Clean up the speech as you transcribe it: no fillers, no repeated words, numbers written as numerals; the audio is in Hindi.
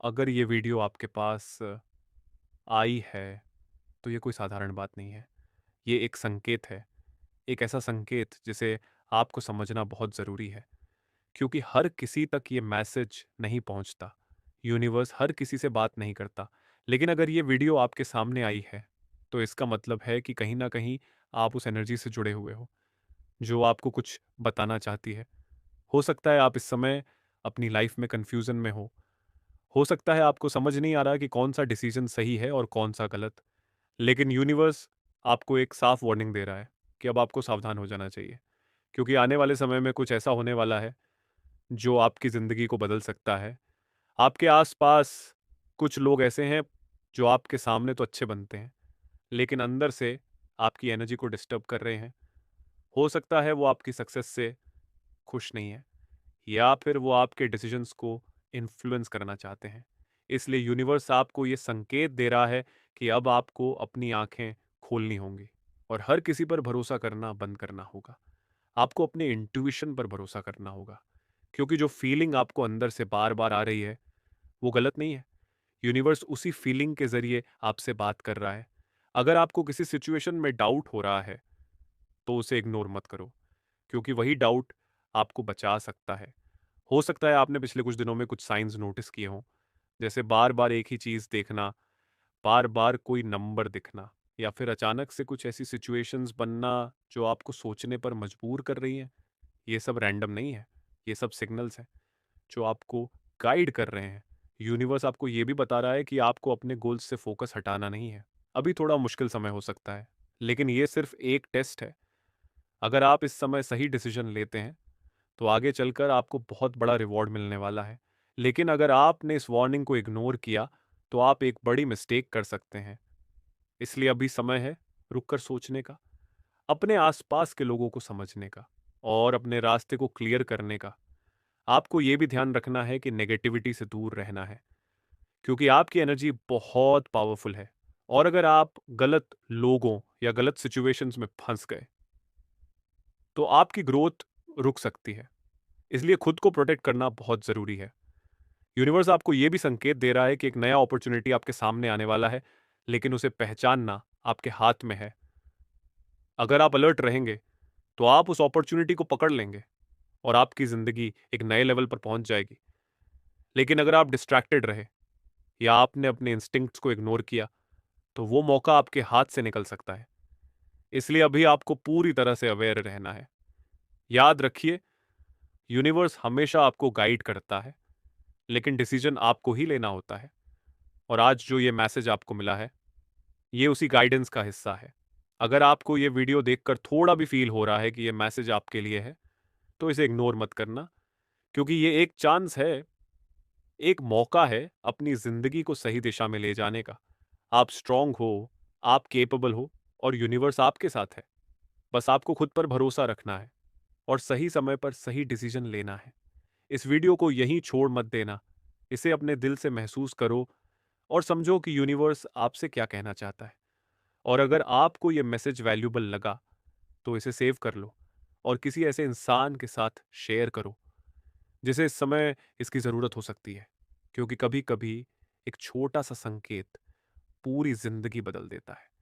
अगर ये वीडियो आपके पास आई है, तो ये कोई साधारण बात नहीं है। ये एक संकेत है, एक ऐसा संकेत जिसे आपको समझना बहुत ज़रूरी है, क्योंकि हर किसी तक ये मैसेज नहीं पहुँचता। यूनिवर्स हर किसी से बात नहीं करता। लेकिन अगर ये वीडियो आपके सामने आई है, तो इसका मतलब है कि कहीं न कहीं आप उस एनर्जी से जुड़े हुए हो, जो आपको कुछ बताना चाहती है। हो सकता है आप इस समय अपनी लाइफ़ में कन्फ्यूज़न में हो सकता है आपको समझ नहीं आ रहा कि कौन-सा डिसीज़न सही है और कौन-सा गलत। लेकिन यूनिवर्स आपको एक साफ वार्निंग दे रहा है कि अब आपको सावधान हो जाना चाहिए, क्योंकि आने वाले समय में कुछ ऐसा होने वाला है जो आपकी ज़िंदगी को बदल सकता है। आपके आस-पास कुछ लोग ऐसे हैं जो आपके सामने तो अच्छे बनते हैं, लेकिन अंदर से आपकी एनर्जी को डिस्टर्ब कर रहे हैं। हो सकता है वो आपकी सक्सेस से खुश नहीं है, या फिर वो आपके डिसीजंस को इन्फ्लुएंस करना चाहते हैं। इसलिए यूनिवर्स आपको ये संकेत दे रहा है कि अब आपको अपनी आंखें खोलनी होंगी और हर किसी पर भरोसा करना बंद करना होगा। आपको अपने इंट्यूशन पर भरोसा करना होगा, क्योंकि जो फीलिंग आपको अंदर से बार-बार आ रही है, वो गलत नहीं है। यूनिवर्स उसी फीलिंग के ज़रिए आपसे बात कर रहा है। अगर आपको किसी सिचुएशन में डाउट हो रहा है, तो उसे इग्नोर मत करो, क्योंकि वही डाउट आपको बचा सकता है। हो सकता है आपने पिछले कुछ दिनों में कुछ साइंस नोटिस किए हों, जैसे बार-बार एक ही चीज़ देखना, बार-बार कोई नंबर दिखना, या फिर अचानक से कुछ ऐसी सिचुएशंस बनना जो आपको सोचने पर मजबूर कर रही हैं। ये सब रैंडम नहीं है, ये सब सिग्नल्स हैं जो आपको गाइड कर रहे हैं। यूनिवर्स आपको ये भी बता रहा है कि आपको अपने गोल्स से फोकस हटाना नहीं है। अभी थोड़ा मुश्किल समय हो सकता है, लेकिन ये सिर्फ एक टेस्ट है। अगर आप इस समय सही डिसीजन लेते हैं, तो आगे चलकर आपको बहुत बड़ा रिवॉर्ड मिलने वाला है। लेकिन अगर आपने इस वार्निंग को इग्नोर किया, तो आप एक बड़ी मिस्टेक कर सकते हैं। इसलिए अभी समय है रुककर सोचने का, अपने आसपास के लोगों को समझने का और अपने रास्ते को क्लियर करने का। आपको ये भी ध्यान रखना है कि नेगेटिविटी से दूर रहना है, क्योंकि आपकी एनर्जी बहुत पावरफुल है। और अगर आप गलत लोगों या गलत सिचुएशंस में फंस गए, तो आपकी ग्रोथ रुक सकती है। इसलिए खुद को प्रोटेक्ट करना बहुत ज़रूरी है। यूनिवर्स आपको ये भी संकेत दे रहा है कि एक नया अपॉर्चुनिटी आपके सामने आने वाला है, लेकिन उसे पहचानना आपके हाथ में है। अगर आप अलर्ट रहेंगे, तो आप उस अपॉर्चुनिटी को पकड़ लेंगे और आपकी ज़िंदगी एक नए लेवल पर पहुंच जाएगी। लेकिन अगर आप डिस्ट्रैक्टेड रहे या आपने अपने इंस्टिंक्ट्स को इग्नोर किया, तो वो मौका आपके हाथ से निकल सकता है। इसलिए अभी आपको पूरी तरह से अवेयर रहना है। याद रखिए, यूनिवर्स हमेशा आपको गाइड करता है, लेकिन डिसीजन आपको ही लेना होता है। और आज जो ये मैसेज आपको मिला है, ये उसी गाइडेंस का हिस्सा है। अगर आपको ये वीडियो देखकर थोड़ा भी फील हो रहा है कि ये मैसेज आपके लिए है, तो इसे इग्नोर मत करना, क्योंकि ये एक चांस है, एक मौका है अपनी ज़िंदगी को सही दिशा में ले जाने का। आप स्ट्रांग हो, आप कैपेबल हो और यूनिवर्स आपके साथ है। बस आपको खुद पर भरोसा रखना है और सही समय पर सही डिसीजन लेना है। इस वीडियो को यहीं छोड़ मत देना। इसे अपने दिल से महसूस करो और समझो कि यूनिवर्स आपसे क्या कहना चाहता है। और अगर आपको ये मैसेज वैल्यूएबल लगा, तो इसे सेव कर लो और किसी ऐसे इंसान के साथ शेयर करो जिसे इस समय इसकी ज़रूरत हो सकती है, क्योंकि कभी-कभी एक छोटा-सा संकेत पूरी ज़िंदगी बदल देता है।